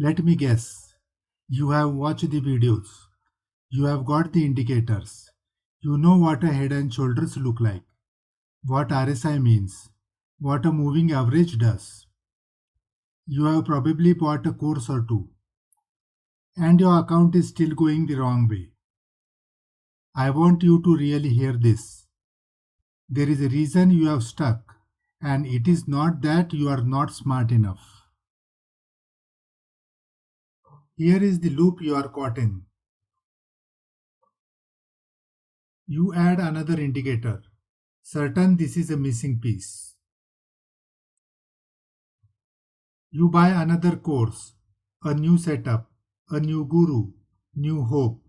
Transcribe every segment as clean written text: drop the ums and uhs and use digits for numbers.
Let me guess. You have watched the videos. You have got the indicators. You know what a head and shoulders look like, what RSI means, what a moving average does. You have probably bought a course or two, and your account is still going the wrong way. I want you to really hear this. There is a reason you have stuck, and it is not that you are not smart enough. Here is the loop you are caught in. You add another indicator, certain this is a missing piece. You buy another course, a new setup, a new guru, new hope.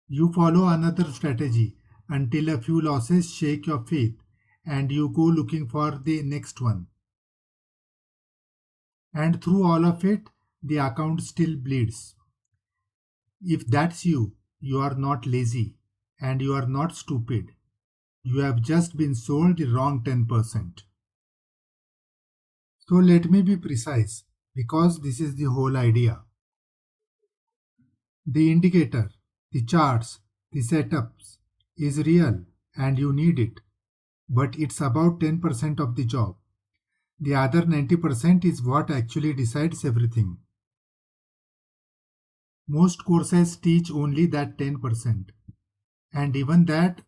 You follow another strategy until a few losses shake your faith and you go looking for the next one. And through all of it, the account still bleeds. If that's you, you are not lazy and you are not stupid. You have just been sold the wrong 10%. So let me be precise because this is the whole idea. The indicator, the charts, the setups is real and you need it, but it's about 10% of the job. The other 90% is what actually decides everything. Most courses teach only that 10%, and even that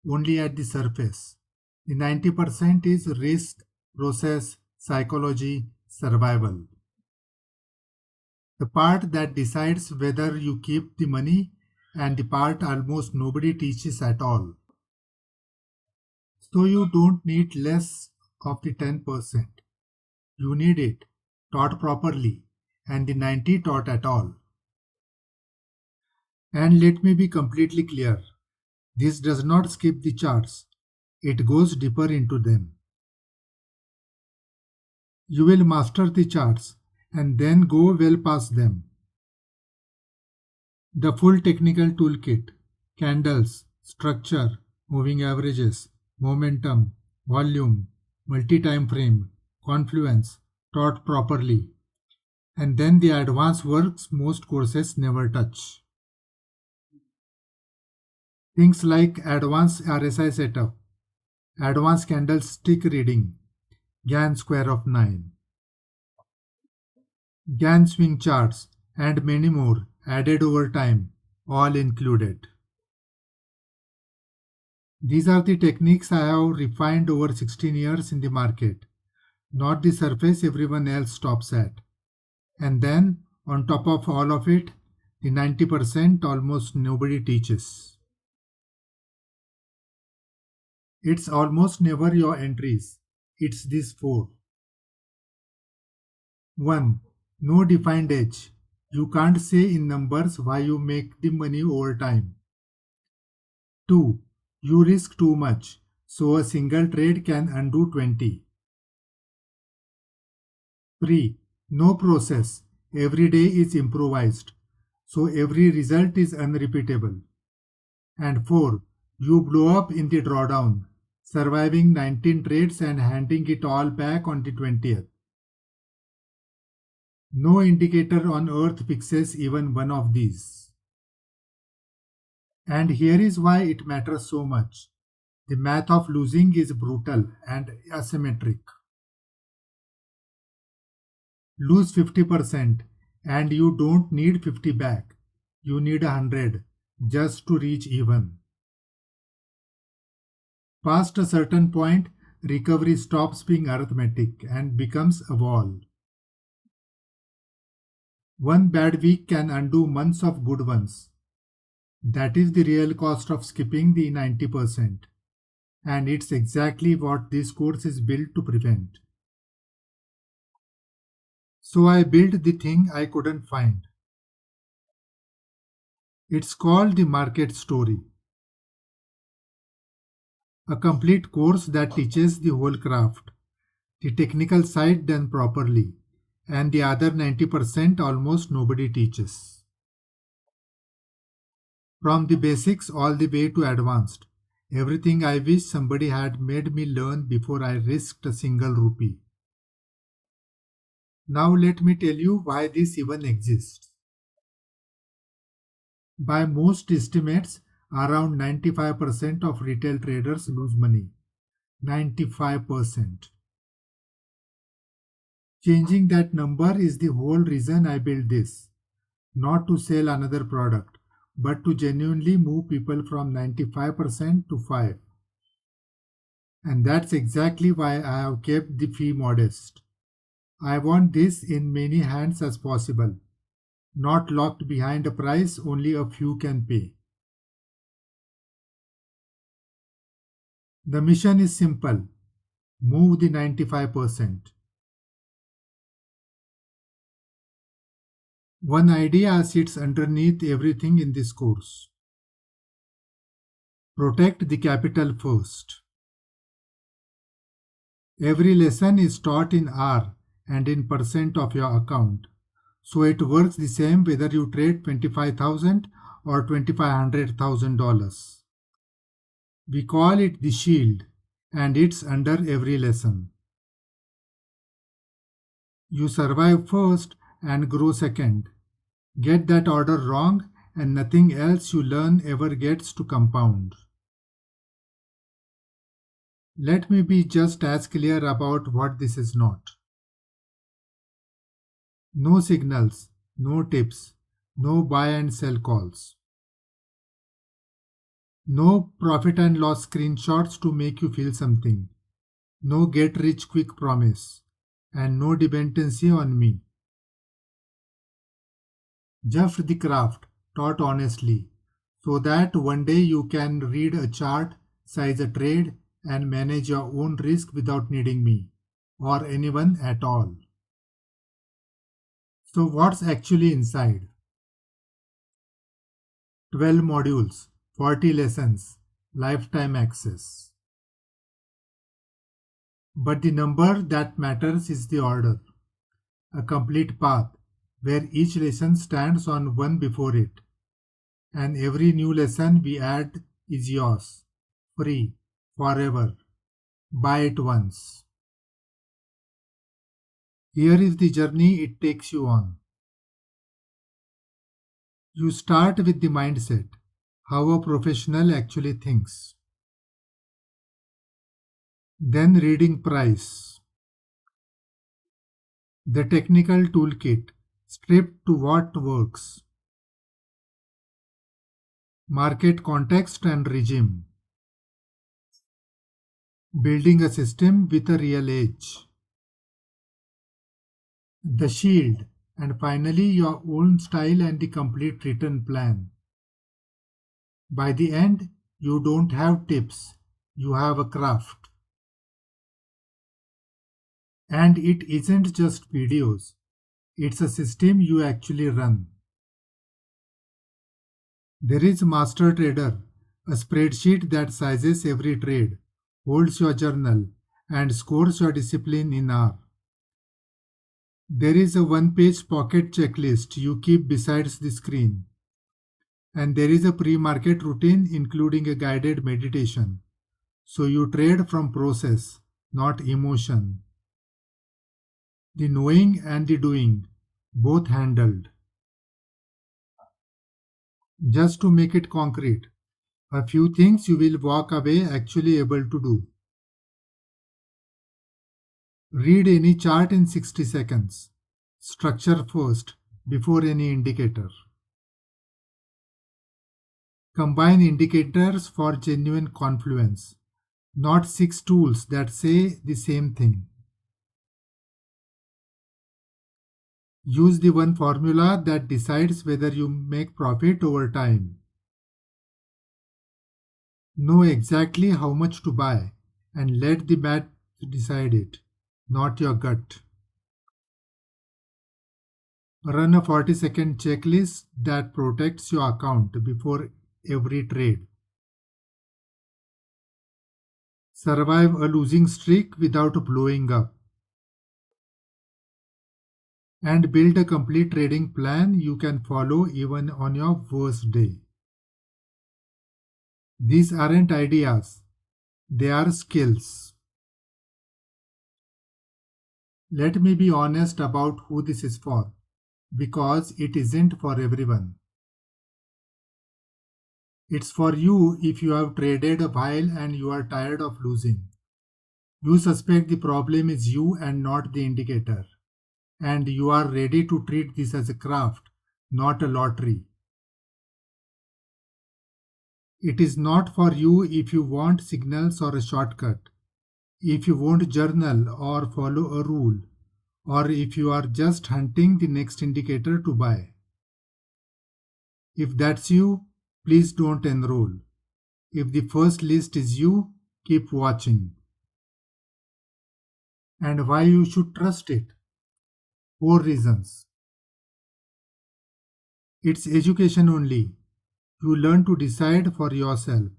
only at the surface. The 90% is risk, process, psychology, survival. The part that decides whether you keep the money and the part almost nobody teaches at all. So you don't need less of the 10%. You need it taught properly and the 90 taught at all. And let me be completely clear. This does not skip the charts. It goes deeper into them. You will master the charts and then go well past them. The full technical toolkit, candles, structure, moving averages, momentum, volume, multi-timeframe, confluence, taught properly. And then the advanced works most courses never touch. Things like advanced RSI setup, advanced candlestick reading, Gann Square of 9, Gann swing charts, and many more added over time, all included. These are the techniques I have refined over 16 years in the market, not the surface everyone else stops at. And then, on top of all of it, the 90% almost nobody teaches. It's almost never your entries, it's these four. 1. No defined edge. You can't say in numbers why you make the money over time. 2. You risk too much, so a single trade can undo 20. 3. No process. Every day is improvised, so every result is unrepeatable. And 4. You blow up in the drawdown, surviving 19 trades and handing it all back on the 20th. No indicator on earth fixes even one of these. And here is why it matters so much. The math of losing is brutal and asymmetric. Lose 50% and you don't need 50 back. You need 100 just to reach even. Past a certain point, recovery stops being arithmetic and becomes a wall. One bad week can undo months of good ones. That is the real cost of skipping the 90%. And it's exactly what this course is built to prevent. So I built the thing I couldn't find. It's called the market story. A complete course that teaches the whole craft, the technical side done properly, and the other 90% almost nobody teaches. From the basics all the way to advanced, everything I wish somebody had made me learn before I risked a single rupee. Now let me tell you why this even exists. By most estimates, around 95% of retail traders lose money. 95%. Changing that number is the whole reason I built this. Not to sell another product, but to genuinely move people from 95% to 5. And that's exactly why I have kept the fee modest. I want this in many hands as possible, not locked behind a price only a few can pay. The mission is simple: move the 95%. One idea sits underneath everything in this course. Protect the capital first. Every lesson is taught in R and in percent of your account. So it works the same whether you trade 25,000 or $2,500,000. We call it the shield, and it's under every lesson. You survive first and grow second. Get that order wrong, and nothing else you learn ever gets to compound. Let me be just as clear about what this is not. No signals, no tips, no buy and sell calls. No profit and loss screenshots to make you feel something. No get rich quick promise. And no dependency on me. Just the craft, taught honestly, so that one day you can read a chart, size a trade, and manage your own risk without needing me, or anyone at all. So, what's actually inside? 12 modules, 40 lessons, lifetime access. But the number that matters is the order. A complete path, where each lesson stands on one before it. And every new lesson we add is yours, free, forever. Buy it once. Here is the journey it takes you on. You start with the mindset, how a professional actually thinks. Then reading price. The technical toolkit, stripped to what works. Market context and regime. Building a system with a real edge. The shield, and finally your own style and the complete written plan. By the end, you don't have tips, you have a craft. And it isn't just videos, it's a system you actually run. There is Master Trader, a spreadsheet that sizes every trade, holds your journal, and scores your discipline in R. There is a one-page pocket checklist you keep beside the screen. And there is a pre-market routine including a guided meditation. So you trade from process, not emotion. The knowing and the doing, both handled. Just to make it concrete, a few things you will walk away actually able to do. Read any chart in 60 seconds. Structure first, before any indicator. Combine indicators for genuine confluence, not 6 tools that say the same thing. Use the one formula that decides whether you make profit over time. Know exactly how much to buy and let the math decide it, not your gut. Run a 40-second checklist that protects your account before every trade. Survive a losing streak without blowing up. And build a complete trading plan you can follow even on your worst day. These aren't ideas, they are skills. Let me be honest about who this is for, because it isn't for everyone. It's for you if you have traded a while and you are tired of losing. You suspect the problem is you and not the indicator, and you are ready to treat this as a craft, not a lottery. It is not for you if you want signals or a shortcut, if you won't journal or follow a rule, or if you are just hunting the next indicator to buy. If that's you, please don't enroll. If the first list is you, keep watching. And why you should trust it? 4 reasons. It's education only. You learn to decide for yourself,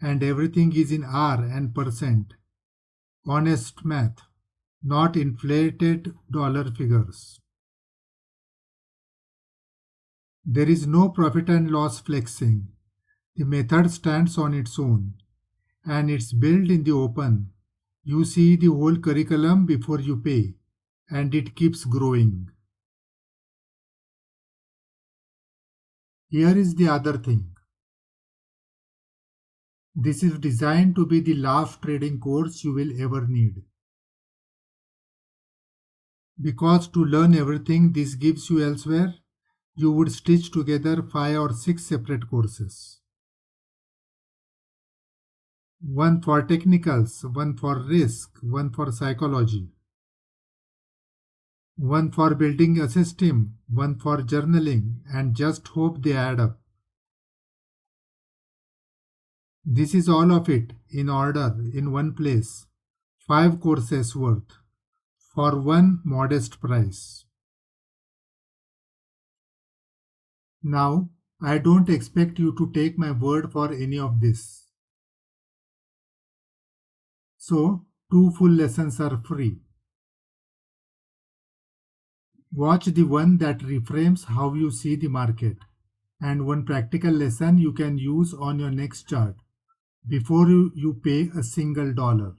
and everything is in R and percent. Honest math, not inflated dollar figures. There is no profit and loss flexing. The method stands on its own, and it's built in the open. You see the whole curriculum before you pay, and it keeps growing. Here is the other thing. This is designed to be the last trading course you will ever need. Because to learn everything this gives you elsewhere, you would stitch together 5 or 6 separate courses. One for technicals, one for risk, one for psychology, one for building a system, one for journaling, and just hope they add up. This is all of it in order in one place, 5 courses worth, for one modest price. Now, I don't expect you to take my word for any of this. So, 2 full lessons are free. Watch the one that reframes how you see the market, and one practical lesson you can use on your next chart before you pay a single dollar.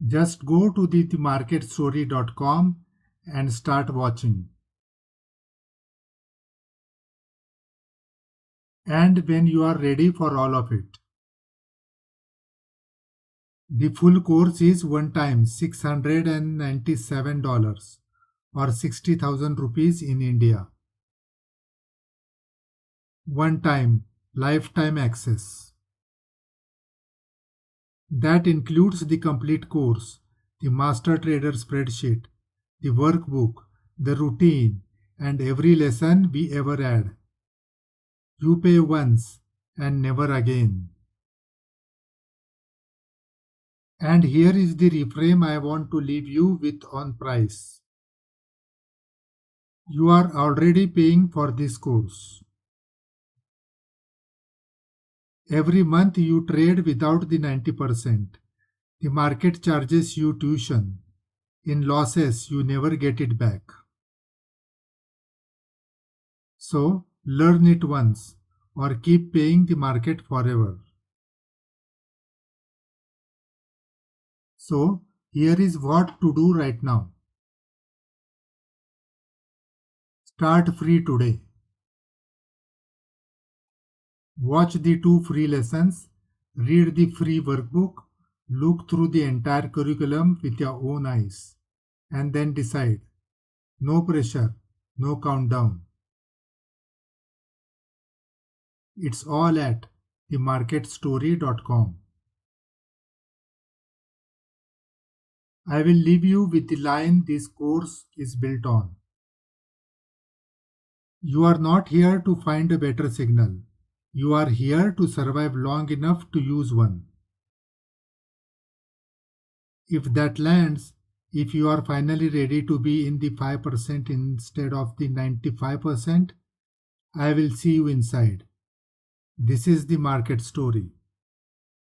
Just go to themarketstory.com and start watching. And when you are ready for all of it. The full course is one time $697 or 60,000 rupees in India. One time, lifetime access. That includes the complete course, the master trader spreadsheet, the workbook, the routine, and every lesson we ever add. You pay once and never again. And here is the reframe I want to leave you with on price. You are already paying for this course. Every month you trade without the 90%. The market charges you tuition. In losses, you never get it back. So, learn it once or keep paying the market forever. So, here is what to do right now. Start free today. Watch the 2 free lessons, read the free workbook, look through the entire curriculum with your own eyes, and then decide. No pressure, no countdown. It's all at themarketstory.com. I will leave you with the line this course is built on. You are not here to find a better signal. You are here to survive long enough to use one. If that lands, if you are finally ready to be in the 5% instead of the 95%, I will see you inside. This is the market story.